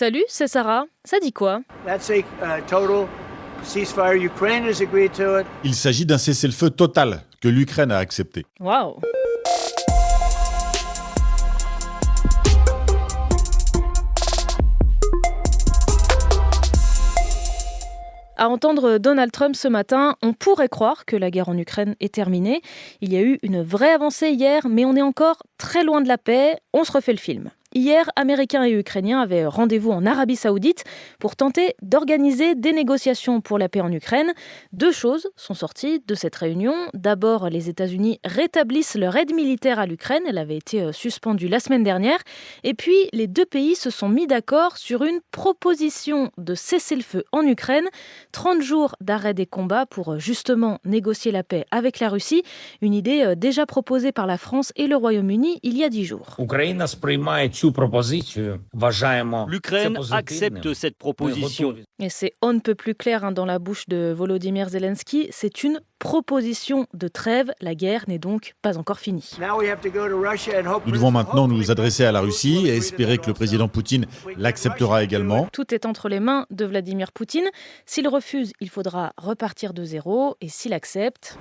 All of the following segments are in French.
Salut, c'est Sarah. Ça dit quoi? Il s'agit d'un cessez-le-feu total que l'Ukraine a accepté. Waouh! À entendre Donald Trump ce matin, on pourrait croire que la guerre en Ukraine est terminée. Il y a eu une vraie avancée hier, mais on est encore très loin de la paix. On se refait le film. Hier, Américains et Ukrainiens avaient rendez-vous en Arabie Saoudite pour tenter d'organiser des négociations pour la paix en Ukraine. Deux choses sont sorties de cette réunion. D'abord, les États-Unis rétablissent leur aide militaire à l'Ukraine. Elle avait été suspendue la semaine dernière. Et puis, les deux pays se sont mis d'accord sur une proposition de cessez-le-feu en Ukraine. 30 jours d'arrêt des combats pour justement négocier la paix avec la Russie. Une idée déjà proposée par la France et le Royaume-Uni il y a 10 jours. L'Ukraine accepte cette proposition. Et c'est on ne peut plus clair dans la bouche de Volodymyr Zelensky. C'est une proposition de trêve. La guerre n'est donc pas encore finie. Nous devons maintenant nous adresser à la Russie et espérer que le président Poutine l'acceptera également. Tout est entre les mains de Vladimir Poutine. S'il refuse, il faudra repartir de zéro. Et s'il accepte,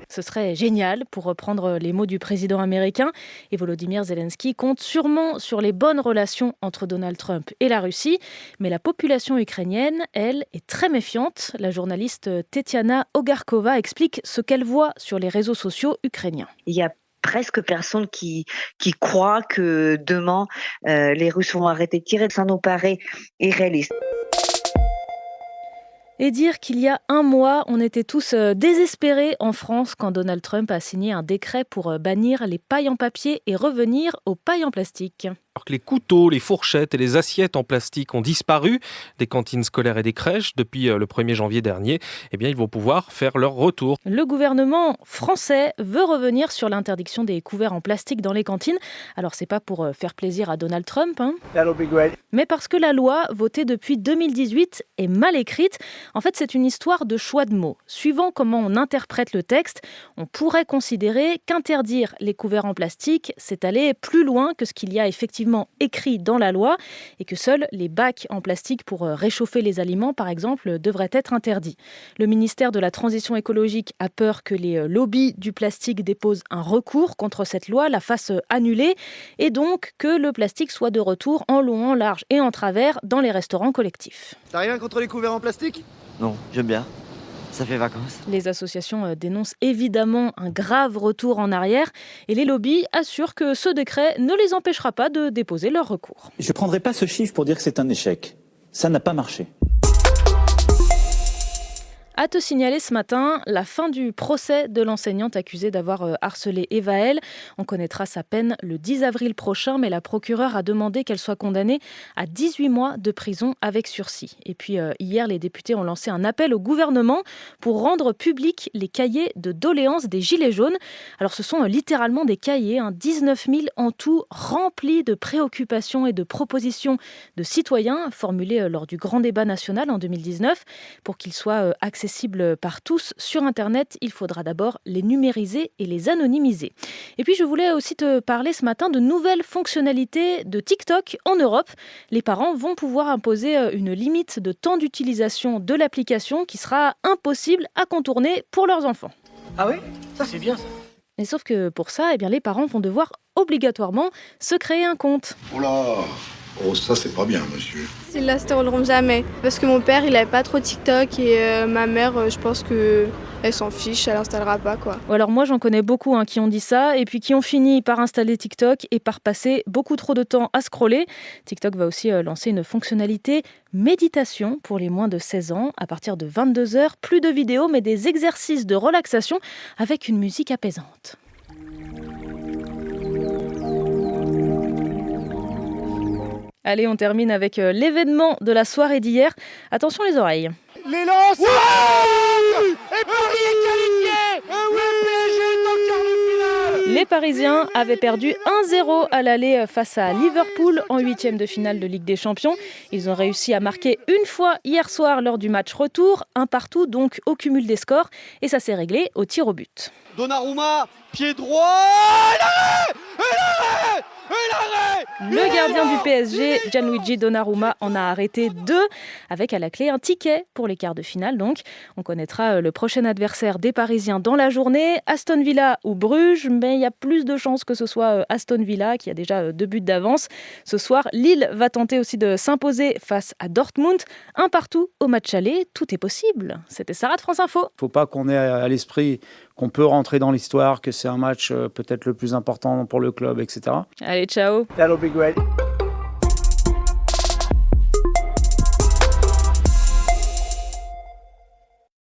ce serait génial, pour reprendre les mots du président américain. Et Volodymyr Zelensky compte sûrement sur les bonnes relations entre Donald Trump et la Russie. Mais la population ukrainienne, elle, est très méfiante. La journaliste Tetiana Ogarkova explique ce qu'elle voit sur les réseaux sociaux ukrainiens. Il y a presque personne qui croit que demain, les Russes vont arrêter de tirer. Ça nous paraît irréaliste. Et dire qu'il y a un mois, on était tous désespérés en France quand Donald Trump a signé un décret pour bannir les pailles en papier et revenir aux pailles en plastique. Alors que les couteaux, les fourchettes et les assiettes en plastique ont disparu des cantines scolaires et des crèches depuis le 1er janvier dernier, eh bien, ils vont pouvoir faire leur retour. Le gouvernement français veut revenir sur l'interdiction des couverts en plastique dans les cantines. Alors, c'est pas pour faire plaisir à Donald Trump, mais parce que la loi, votée depuis 2018, est mal écrite. En fait, c'est une histoire de choix de mots. Suivant comment on interprète le texte, on pourrait considérer qu'interdire les couverts en plastique, c'est aller plus loin que ce qu'il y a effectivement écrit dans la loi et que seuls les bacs en plastique pour réchauffer les aliments, par exemple, devraient être interdits. Le ministère de la Transition écologique a peur que les lobbies du plastique déposent un recours contre cette loi, la fassent annuler et donc que le plastique soit de retour en long, en large et en travers dans les restaurants collectifs. T'as rien contre les couverts en plastique ? Non, j'aime bien. Ça fait vacances. Les associations dénoncent évidemment un grave retour en arrière et les lobbies assurent que ce décret ne les empêchera pas de déposer leur recours. Je ne prendrai pas ce chiffre pour dire que c'est un échec. Ça n'a pas marché. À te signaler ce matin, la fin du procès de l'enseignante accusée d'avoir harcelé Eva L. On connaîtra sa peine le 10 avril prochain, mais la procureure a demandé qu'elle soit condamnée à 18 mois de prison avec sursis. Et puis hier, les députés ont lancé un appel au gouvernement pour rendre publics les cahiers de doléances des Gilets jaunes. Alors ce sont littéralement des cahiers, 19 000 en tout, remplis de préoccupations et de propositions de citoyens formulées lors du grand débat national en 2019 pour qu'ils soient accessibles par tous sur Internet. Il faudra d'abord les numériser et les anonymiser. Et puis je voulais aussi te parler ce matin de nouvelles fonctionnalités de TikTok en Europe. Les parents vont pouvoir imposer une limite de temps d'utilisation de l'application qui sera impossible à contourner pour leurs enfants. Ah oui ? Ça c'est bien ça. Et sauf que pour ça, eh bien, les parents vont devoir obligatoirement se créer un compte. Oh là ! Oh, ça, c'est pas bien, monsieur. Celles-là se dérouleront jamais. Parce que mon père, il avait pas trop TikTok et ma mère, je pense qu'elle s'en fiche, elle installera pas, quoi. Ou alors moi, j'en connais beaucoup qui ont dit ça et puis qui ont fini par installer TikTok et par passer beaucoup trop de temps à scroller. TikTok va aussi lancer une fonctionnalité méditation pour les moins de 16 ans. À partir de 22h, plus de vidéos, mais des exercices de relaxation avec une musique apaisante. Allez, on termine avec l'événement de la soirée d'hier. Attention les oreilles. Les lances. Et Paris est qualifié. Le PSG est en quart de finale. Les Parisiens avaient perdu 1-0 à l'aller face à Liverpool en 8e de finale de Ligue des Champions. Ils ont réussi à marquer une fois hier soir lors du match retour, un partout donc au cumul des scores. Et ça s'est réglé au tir au but. Donnarumma, pied droit. Et l'arrêt. Le gardien du PSG, Gianluigi Donnarumma, en a arrêté 2, avec à la clé un ticket pour les quarts de finale. Donc, on connaîtra le prochain adversaire des Parisiens dans la journée, Aston Villa ou Bruges, mais il y a plus de chances que ce soit Aston Villa qui a déjà 2 buts d'avance. Ce soir, Lille va tenter aussi de s'imposer face à Dortmund. 1-1 au match aller, tout est possible. C'était Sarah de France Info. Il ne faut pas qu'on ait à l'esprit qu'on peut rentrer dans l'histoire, que c'est un match peut-être le plus important pour le club, etc. Allez, ciao. That'll be great.